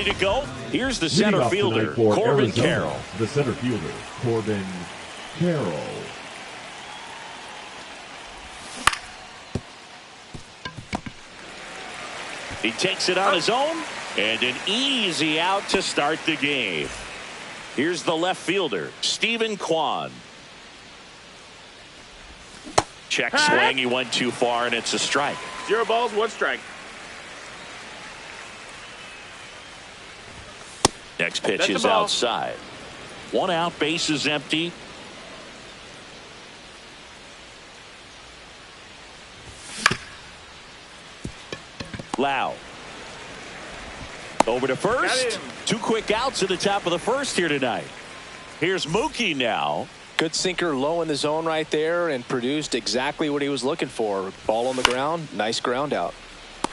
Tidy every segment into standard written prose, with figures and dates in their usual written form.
Ready to go? Here's the center fielder, Corbin Carroll. The center fielder, Corbin Carroll. He takes it on his own, and an easy out to start the game. Here's the left fielder, Stephen Kwan. Check swing, he went too far, and it's a strike. 0 balls, 1 strike. Next pitch is outside. 1 out, base is empty. Lau. Over to first. 2 quick outs at the top of the first here tonight. Here's Mookie now. Good sinker low in the zone right there and produced exactly what he was looking for. Ball on the ground. Nice ground out.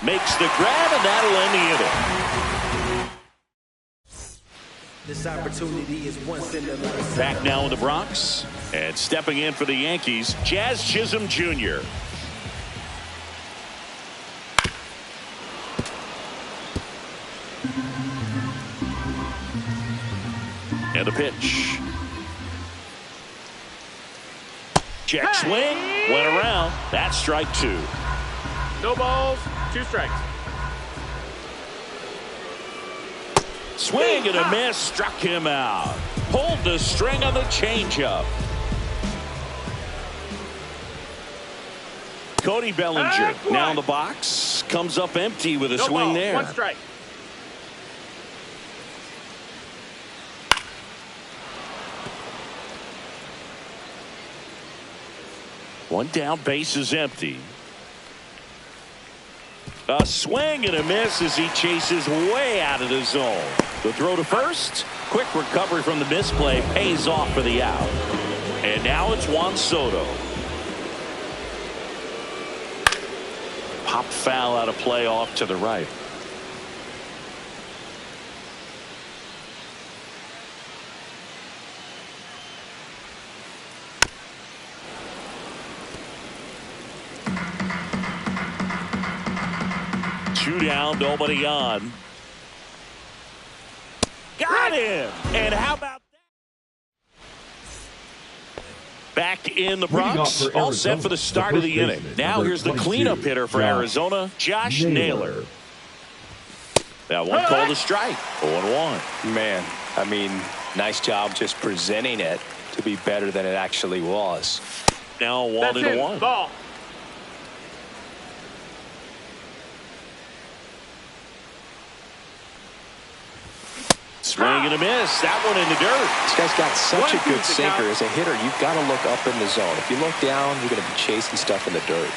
Makes the grab, and that'll end the inning. This opportunity is once in the life. Back now in the Bronx. And stepping in for the Yankees, Jazz Chisholm Jr. And a pitch. Check swing. Went around. That's strike 2. No balls, 2 strikes. Swing and a miss. Struck him out. Pulled the string on the changeup. Cody Bellinger now in the box. Comes up empty with a swing there. 1 strike. One down, base is empty. A swing and a miss as he chases way out of the zone. The throw to first. Quick recovery from the misplay pays off for the out. And now it's Juan Soto. Pop foul out of play off to the right. Two down, nobody on. Got him! And how about that? Back in the Bronx, all set for the start of the inning. Now here's the cleanup hitter for Arizona, Josh Naylor. That one called a strike. 0-1. Man, I mean, nice job just presenting it to be better than it actually was. Now 1-1. Ball. Swing and a miss. That one in the dirt. This guy's got such a good sinker. As a hitter, you've got to look up in the zone. If you look down, you're going to be chasing stuff in the dirt.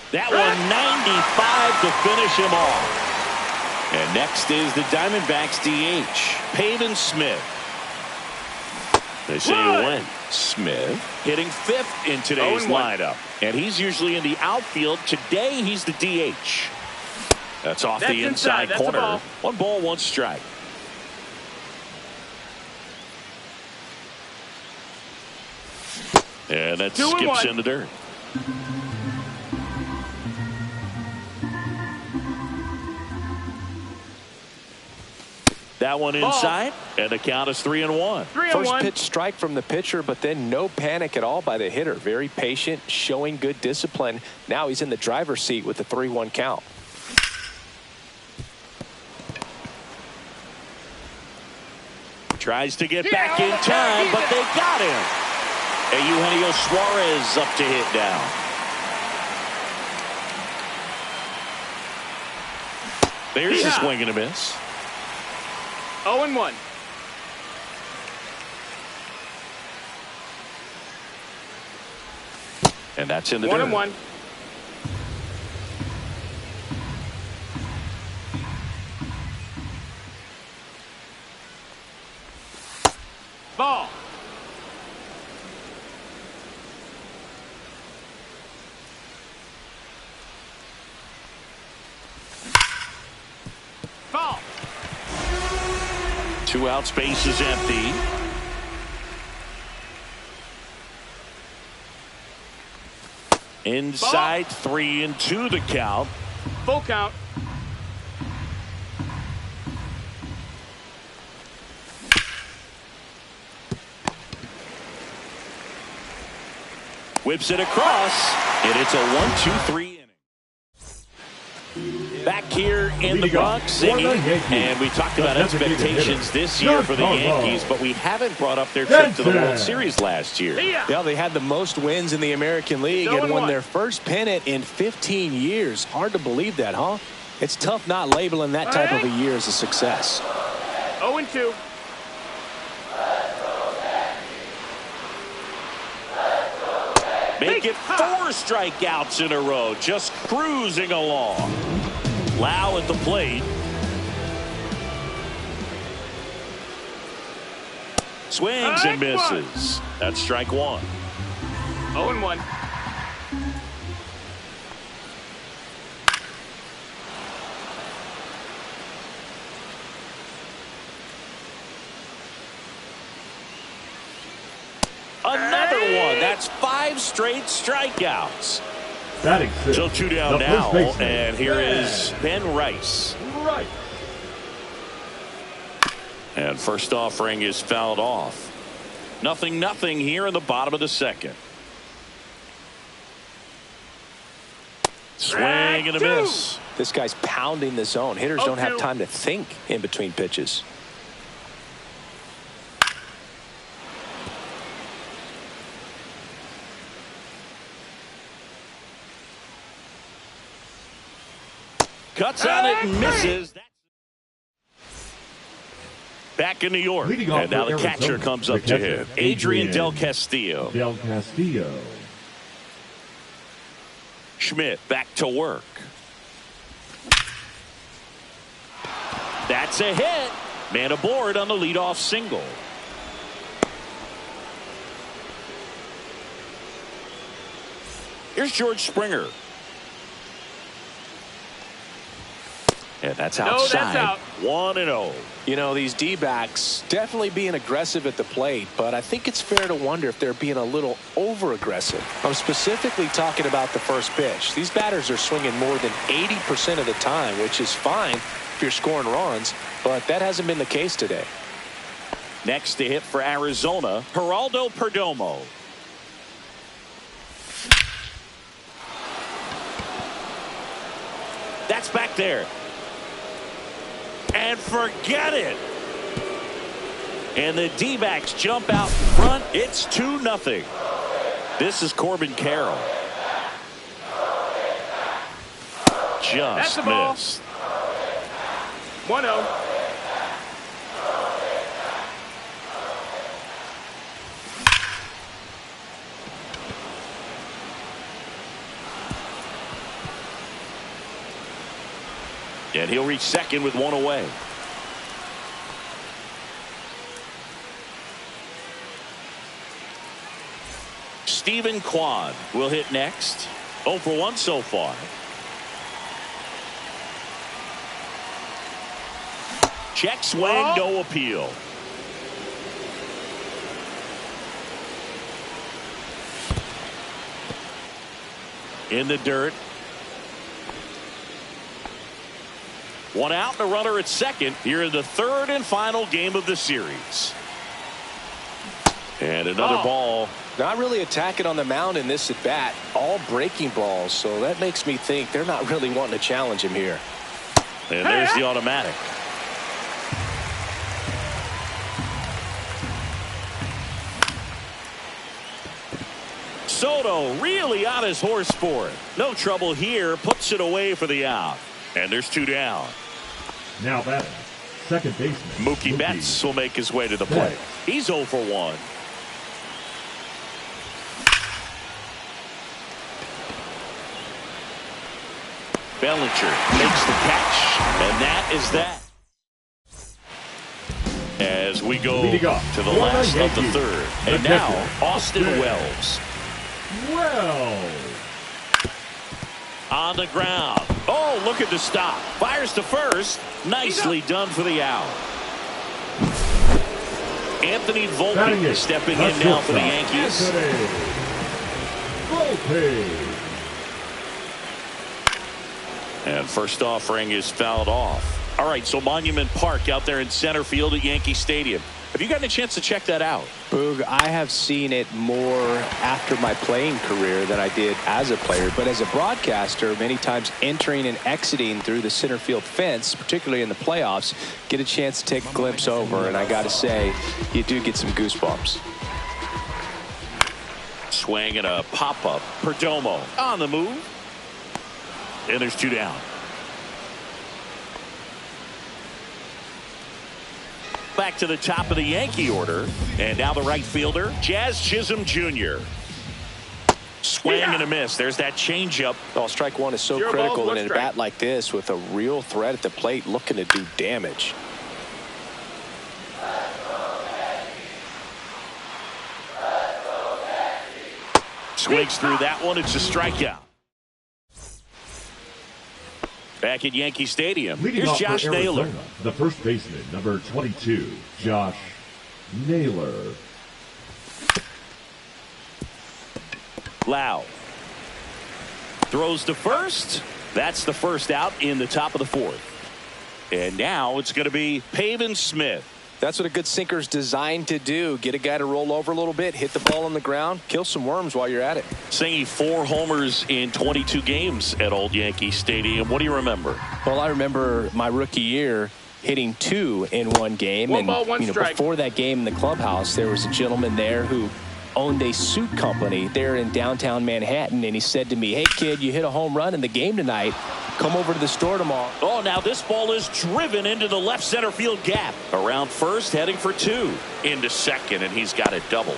That one 95 to finish him off. And next is the Diamondbacks DH, Pavin Smith. They say when Smith hitting 5th in today's lineup, and he's usually in the outfield. Today he's the DH. That's off the inside corner. 1 ball, 1 strike. And that skips in the dirt. That one inside, and the count is 3-1. First pitch strike from the pitcher, but then no panic at all by the hitter. Very patient, showing good discipline. Now he's in the driver's seat with the 3-1 count. Tries to get back in time, but they got him. And Eugenio Suarez up to hit now. There's a swing and a miss. 0-1. And that's in the dirt. 1-1. Ball. Ball. 2 outs, base is empty. Inside 3-2 the count. Full count. Whips it across, and it's a 1-2-3 inning. Back here in the Bronx singing, and we talked about expectations this year for the Yankees, but we haven't brought up their trip to the World Series last year. Yeah, they had the most wins in the American League and won their first pennant in 15 years. Hard to believe that, huh? It's tough not labeling that type of a year as a success. 0-2. Make it 4 strikeouts in a row, just cruising along. Lau at the plate. Swings and misses. That's strike 1. 0-1. Another one. That's 5 straight strikeouts. Batting sixth. So 2 down The now, first baseman. and here is Ben Rice. Right. And first offering is fouled off. 0-0 here in the bottom of the second. Swing and a miss. This guy's pounding the zone. Hitters don't have time to think in between pitches. Cuts on it and misses. Back in New York. And now the catcher comes up to him. Adrian Del Castillo. Del Castillo. Schmidt back to work. That's a hit. Man aboard on the leadoff single. Here's George Springer. And that's outside. That's out. 1-0. You know, these D-backs definitely being aggressive at the plate, but I think it's fair to wonder if they're being a little over-aggressive. I'm specifically talking about the first pitch. These batters are swinging more than 80% of the time, which is fine if you're scoring runs, but that hasn't been the case today. Next to hit for Arizona, Geraldo Perdomo. That's back there. And forget it. And the D-backs jump out in front. It's 2-0. This is Corbin Carroll. Just missed. 1-0. And he'll reach second with 1 away. Stephen Kwan will hit next. 0 for 1 so far. Check swing, no appeal. In the dirt. 1 out and a runner at second here in the third and final game of the series. And another ball. Not really attacking on the mound in this at bat. All breaking balls, so that makes me think they're not really wanting to challenge him here. And there's the automatic. Soto really on his horse for it. No trouble here. Puts it away for the out. And there's 2 down. Now batting, second baseman. Mookie Betts will make his way to the plate. He's 0 for 1. Bellinger makes the catch, and that is that. As we go to the last of the third. And now, Austin Wells. On the ground. Oh, look at the stop. Fires to first. Nicely done for the out. Anthony Volpe stepping in now for the Yankees. And first offering is fouled off. All right, so Monument Park out there in center field at Yankee Stadium. Have you gotten a chance to check that out? Boog, I have seen it more after my playing career than I did as a player. But as a broadcaster, many times entering and exiting through the center field fence, particularly in the playoffs, get a chance to take a glimpse over. And I got to say, you do get some goosebumps. Swing and a pop-up. Perdomo on the move. And there's 2 down. Back to the top of the Yankee order. And now the right fielder, Jazz Chisholm Jr. Swing and a miss. There's that changeup. Oh, strike one is so critical in a bat like this with a real threat at the plate looking to do damage. Swings through that one. It's a strikeout. Back at Yankee Stadium, Leading here's off Josh for Naylor. Arizona, the first baseman, number 22, Josh Naylor. Lau throws to first. That's the first out in the top of the 4th. And now it's going to be Pavin Smith. That's what a good sinker's designed to do. Get a guy to roll over a little bit, hit the ball on the ground, kill some worms while you're at it. Singing 4 homers in 22 games at Old Yankee Stadium. What do you remember? Well, I remember my rookie year hitting 2 in one game. One ball, one strike. Before that game in the clubhouse, there was a gentleman there who owned a suit company there in downtown Manhattan, and he said to me, "Hey kid, you hit a home run in the game tonight. Come over to the store tomorrow." Oh, now this ball is driven into the left center field gap. Around first, heading for 2. Into second, and he's got a double.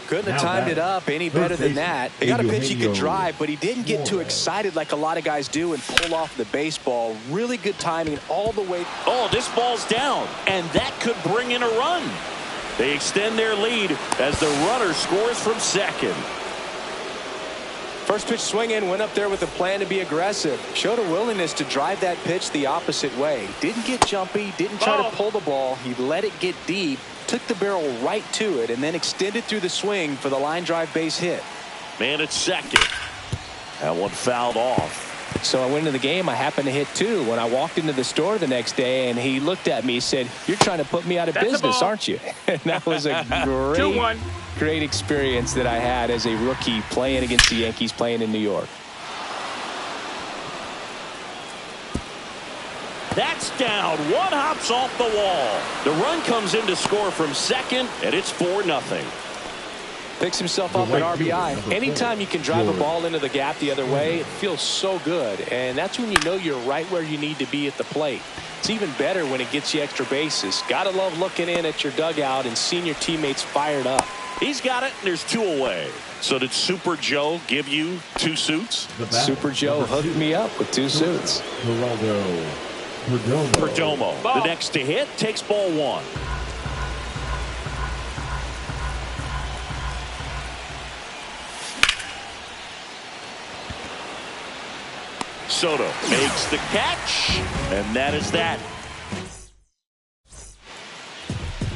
Couldn't have timed it up any better than that. He got a pitch he could drive, but he didn't get too excited like a lot of guys do and pull off the baseball. Really good timing all the way. Oh, this ball's down, and that could bring in a run. They extend their lead as the runner scores from second. First pitch swinging, went up there with a plan to be aggressive. Showed a willingness to drive that pitch the opposite way. Didn't get jumpy, didn't try to pull the ball. He let it get deep, took the barrel right to it, and then extended through the swing for the line drive base hit. Man at second. That one fouled off. So I went into the game. I happened to hit 2 when I walked into the store the next day, and he looked at me and said, "You're trying to put me out of business, aren't you?" And that was a great experience that I had as a rookie playing against the Yankees, playing in New York. That's down. One hops off the wall. The run comes in to score from second, and it's 4-0. Picks himself up an RBI. Anytime you can drive a ball into the gap the other way, it feels so good. And that's when you know you're right where you need to be at the plate. It's even better when it gets you extra bases. Gotta love looking in at your dugout and seeing your teammates fired up. He's got it, and there's 2 away. So did Super Joe give you 2 suits? Super Joe hooked me up with 2 suits. Perdomo, the next to hit, takes ball 1. Soto makes the catch, and that is that.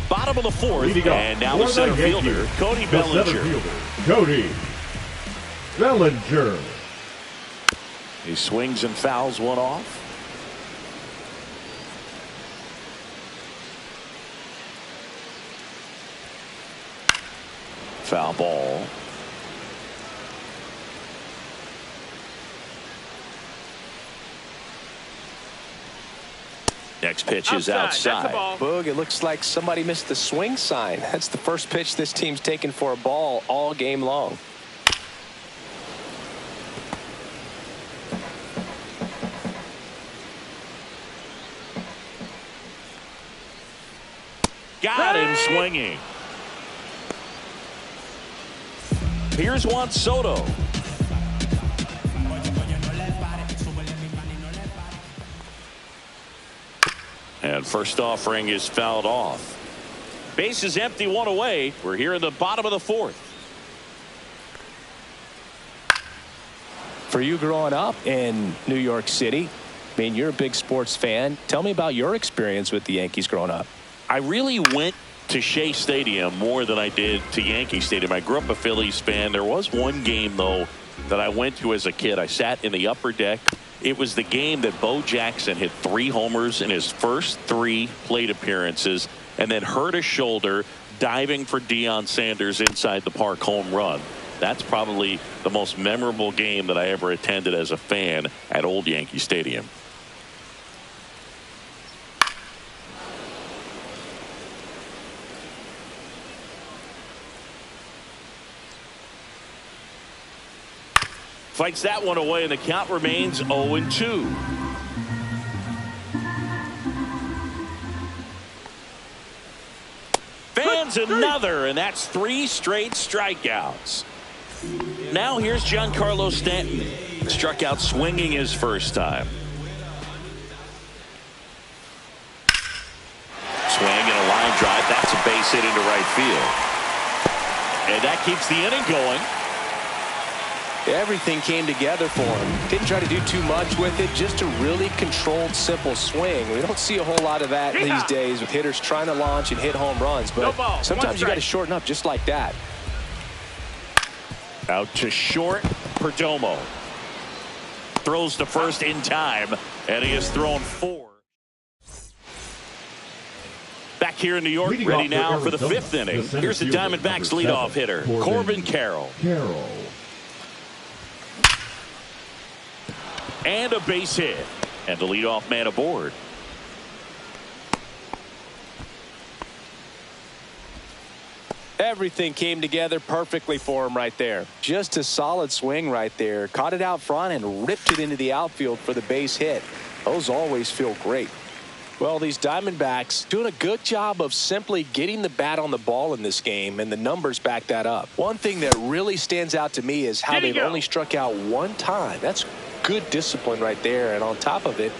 Bottom of the 4th, and now the center fielder, Cody Bellinger. Cody Bellinger. He swings and fouls one off. Foul ball. Next pitch is outside. Boog, it looks like somebody missed the swing sign. That's the first pitch this team's taken for a ball all game long. Got him swinging. Here's Juan Soto. And first offering is fouled off. Base is empty, 1 away. We're here in the bottom of the 4th. For you growing up in New York City, I mean, you're a big sports fan. Tell me about your experience with the Yankees growing up. I really went to Shea Stadium more than I did to Yankee Stadium. I grew up a Phillies fan. There was one game, though, that I went to as a kid. I sat in the upper deck. It was the game that Bo Jackson hit 3 homers in his first 3 plate appearances and then hurt his shoulder diving for Deion Sanders' inside the park home run. That's probably the most memorable game that I ever attended as a fan at Old Yankee Stadium. Fights that one away, and the count remains 0-2. Fans another, and that's 3 straight strikeouts. Now here's Giancarlo Stanton. Struck out swinging his first time. Swing and a line drive. That's a base hit into right field. And that keeps the inning going. Everything came together for him. Didn't try to do too much with it. Just a really controlled, simple swing. We don't see a whole lot of that these days with hitters trying to launch and hit home runs. But sometimes you got to shorten up just like that. Out to short, Perdomo. Throws to first in time, and he has thrown 4. Back here in New York, ready now for the 5th inning. Here's the Diamondbacks leadoff hitter, Corbin Carroll. And a base hit. And the leadoff man aboard. Everything came together perfectly for him right there. Just a solid swing right there. Caught it out front and ripped it into the outfield for the base hit. Those always feel great. Well, these Diamondbacks doing a good job of simply getting the bat on the ball in this game, and the numbers back that up. One thing that really stands out to me is how they've only struck out 1 time. That's good discipline right there, and on top of it,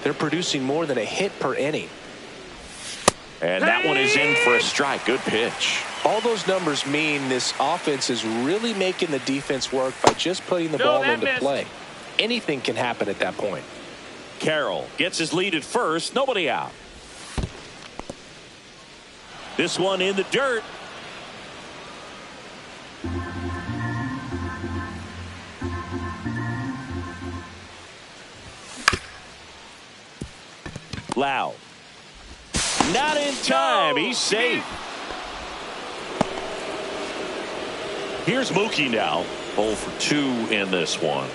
they're producing more than a hit per inning. And that one is in for a strike. Good pitch. All those numbers mean this offense is really making the defense work by just putting the ball into play. Anything can happen at that point. Carroll gets his lead at first. Nobody out. This one in the dirt. Loud. Not in time. He's safe. Here's Mookie now. 0 for 2 in this one.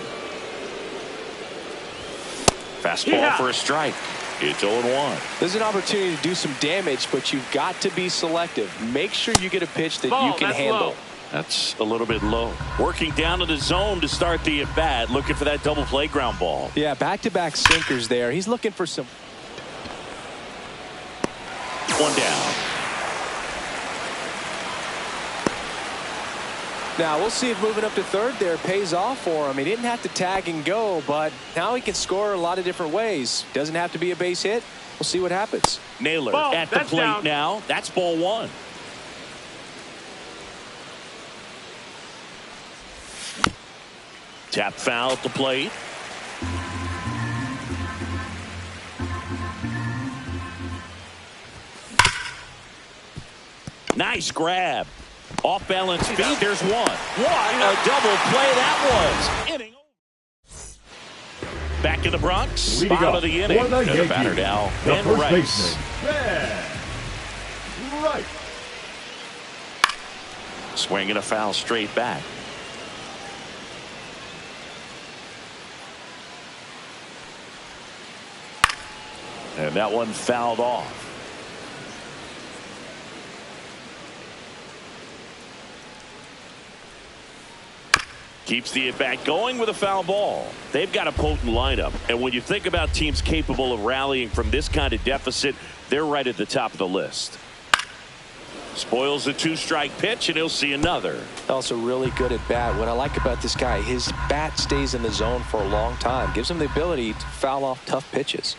Fastball for a strike. It's 0-1. There's an opportunity to do some damage, but you've got to be selective. Make sure you get a pitch that you can handle. Low. That's a little bit low. Working down to the zone to start the at-bat. Looking for that double play ground ball. Yeah, back-to-back sinkers there. He's looking for some. One down. Now we'll see if moving up to third there pays off for him. He didn't have to tag and go, but now he can score a lot of different ways. Doesn't have to be a base hit. We'll see what happens. Naylor at the plate down. Now. That's ball 1. Tap foul at the plate. Nice grab. Off balance feet. There's one. What a double play that was. Inning. Back in the Bronx. Bottom of the inning. And the batter now. Ben Rice. Right. Swinging a foul straight back. And that one fouled off. Keeps the at-bat going with a foul ball. They've got a potent lineup. And when you think about teams capable of rallying from this kind of deficit, they're right at the top of the list. Spoils the 2-strike pitch, and he'll see another. Also really good at bat. What I like about this guy, his bat stays in the zone for a long time. Gives him the ability to foul off tough pitches.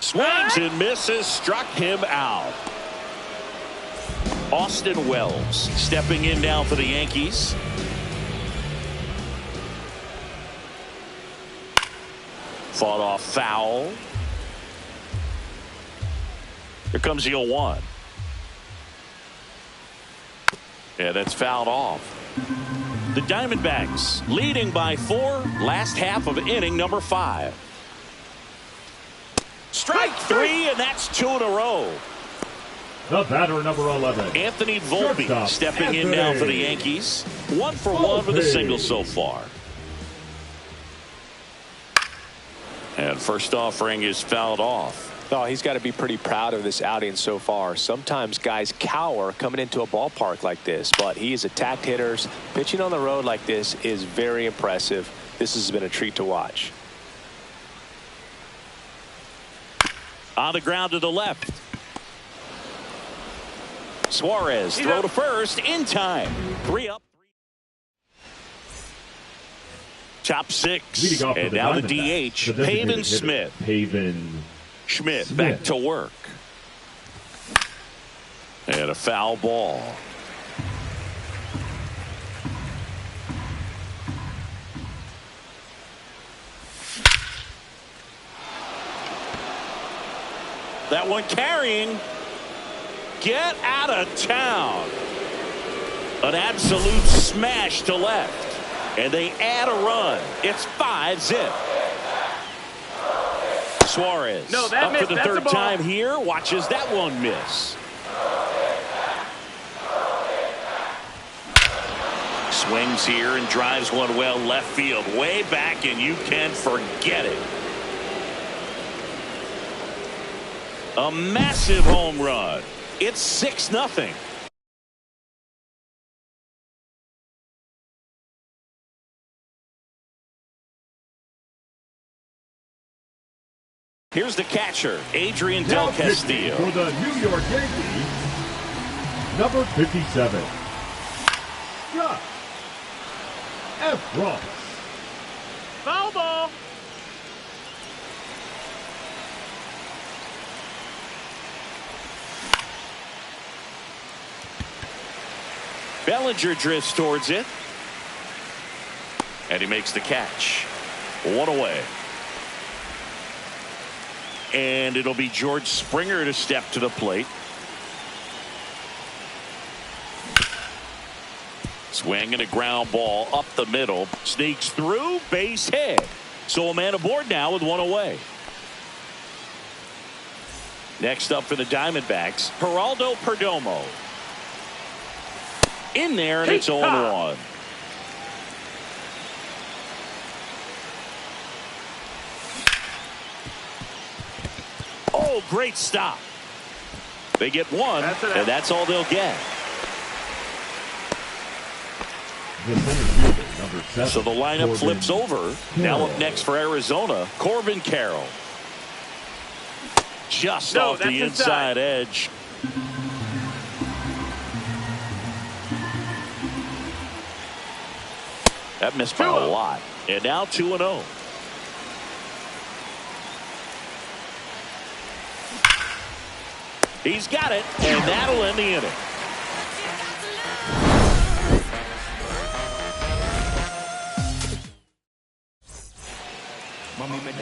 Swings and misses. Struck him out. Austin Wells stepping in now for the Yankees. Fought off foul. Here comes the 0-1. Yeah, that's fouled off. The Diamondbacks leading by 4, last half of inning number 5. Strike 3, and that's 2 in a row. The batter, number 11. Anthony Volpe Shortstop, stepping in now for the Yankees. 1 for 1 with a single so far. And first offering is fouled off. Oh, he's got to be pretty proud of this outing so far. Sometimes guys cower coming into a ballpark like this, but he has attacked hitters. Pitching on the road like this is very impressive. This has been a treat to watch. On the ground to the left. Suarez throw to first in time. 3 up. Top 6. And now the DH, Pavin Smith. Schmidt back to work. And a foul ball. That one carrying. Get out of town. An absolute smash to left. And they add a run. It's 5-zip. Suarez No, that up missed. for the That's a third ball. time here. Watches that one miss. Swings here and drives one well left field. Way back, and you can forget it. A massive home run. It's 6-0. Here's the catcher, Adrian Del Castillo. For the New York Yankees, number 57. Scott F. Ross. Foul ball. Bellinger drifts towards it. And he makes the catch. 1 away. And it'll be George Springer to step to the plate. Swing and a ground ball up the middle. Sneaks through, base hit. So a man aboard now with 1 away. Next up for the Diamondbacks, Geraldo Perdomo. In there, and it's 0-1. Oh, great stop. They get 1, and that's all they'll get. So the lineup flips over. Now up next for Arizona, Corbin Carroll. Just off the inside edge. That missed by a lot. And now 2-0. He's got it, and that'll end the inning.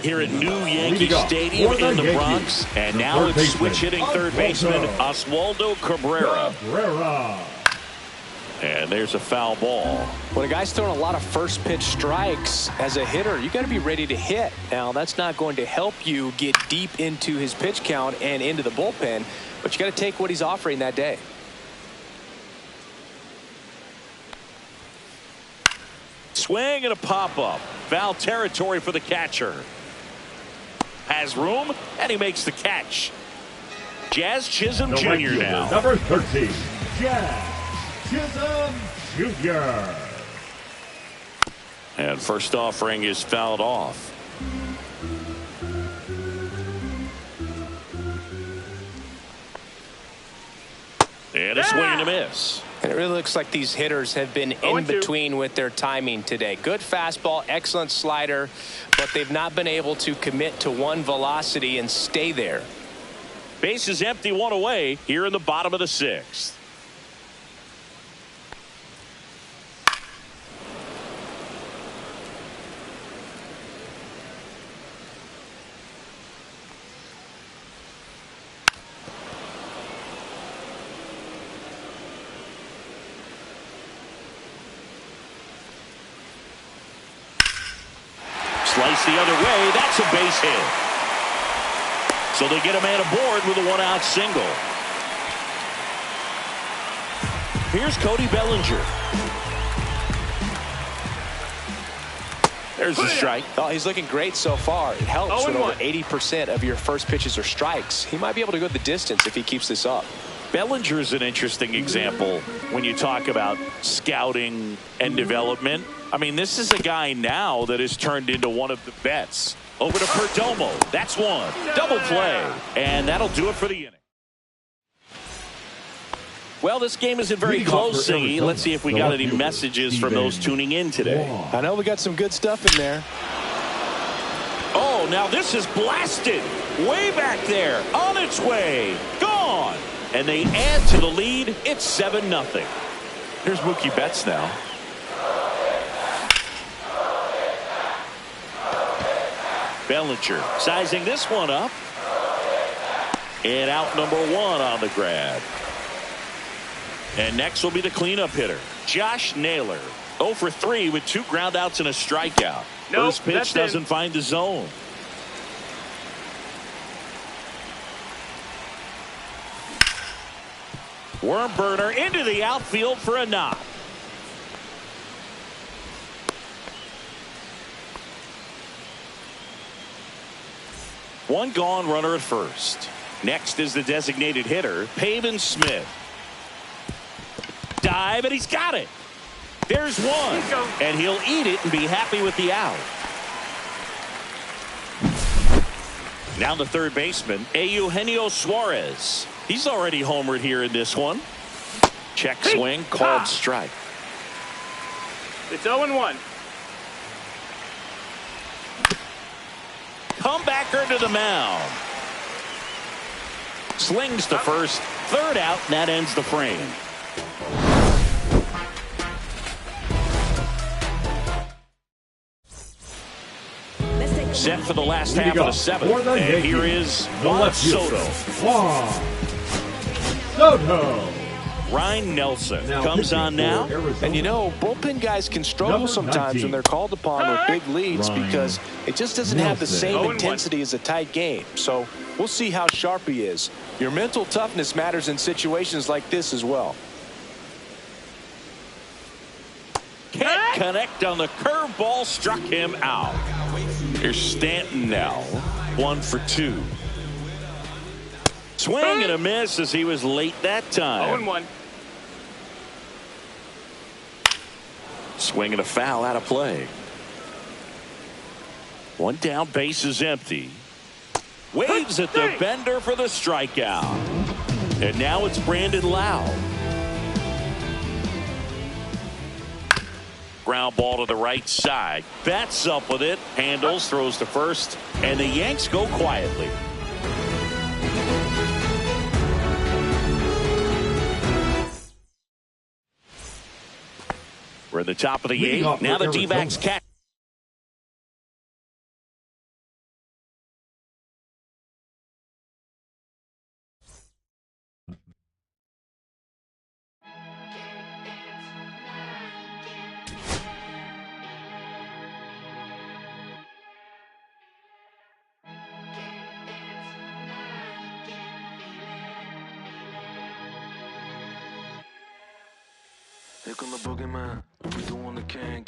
Here at New Yankee Stadium in the Bronx, and now it's switch hitting third baseman Oswaldo Cabrera. And there's a foul ball. When a guy's throwing a lot of first pitch strikes as a hitter, you got to be ready to hit. Now, that's not going to help you get deep into his pitch count and into the bullpen, but you got to take what he's offering that day. Swing and a pop-up. Foul territory for the catcher. Has room, and he makes the catch. Jazz Chisholm Jr. now. Number 13, Jazz Chisholm Jr. And first offering is fouled off. And a swing and a miss. And it really looks like these hitters have been in between with their timing today. Good fastball, excellent slider, but they've not been able to commit to one velocity and stay there. Base is empty, 1 away here in the bottom of the 6th. Slice the other way. That's a base hit. So they get a man aboard with a one-out single. Here's Cody Bellinger. There's the strike. Oh, he's looking great so far. It helps when over 0-1. 80% of your first pitches are strikes. He might be able to go the distance if he keeps this up. Bellinger's an interesting example when you talk about scouting and development. I mean, this is a guy now that has turned into one of the vets. Over to Perdomo. That's one. Double play. And that'll do it for the inning. Well, this game isn't very close, Siggy. Let's see if we got any messages from those tuning in today. I know we got some good stuff in there. Oh, now this is blasted. Way back there. On its way. Gone. And they add to the lead. It's 7-0. Here's Mookie Betts now. Bellinger sizing this one up. And out number one on the grab. And next will be the cleanup hitter, Josh Naylor. 0 for 3 with 2 groundouts and a strikeout. Nope, First pitch doesn't find the zone. Worm burner into the outfield for a knock. One gone, runner at first. Next is the designated hitter, Pavin Smith. Dive, and he's got it. There's one. And he'll eat it and be happy with the out. Now the third baseman, Eugenio Suarez. He's already homered here in this one. Check swing, called strike. It's 0-1. Comebacker to the mound. Slings to first. Third out, and that ends the frame. Set for the last half of the seventh. And here is Juan Soto. Ryan Nelson comes on now. And you know, bullpen guys can struggle sometimes when they're called upon with big leads because it just doesn't have the same intensity as a tight game. So we'll see how sharp he is. Your mental toughness matters in situations like this as well. Can't connect on the curveball, struck him out. Here's Stanton now. 1 for 2. Swing and a miss as he was late that time. 0-1. Swing and a foul out of play. One down, base is empty. Waves at the bender for the strikeout. And now it's Brandon Lau. Ground ball to the right side. Bats up with it. Handles, throws to first. And the Yanks go quietly. We're at the top of the 8th. Now the D-backs catch. Here come the boogeyman. We doing the can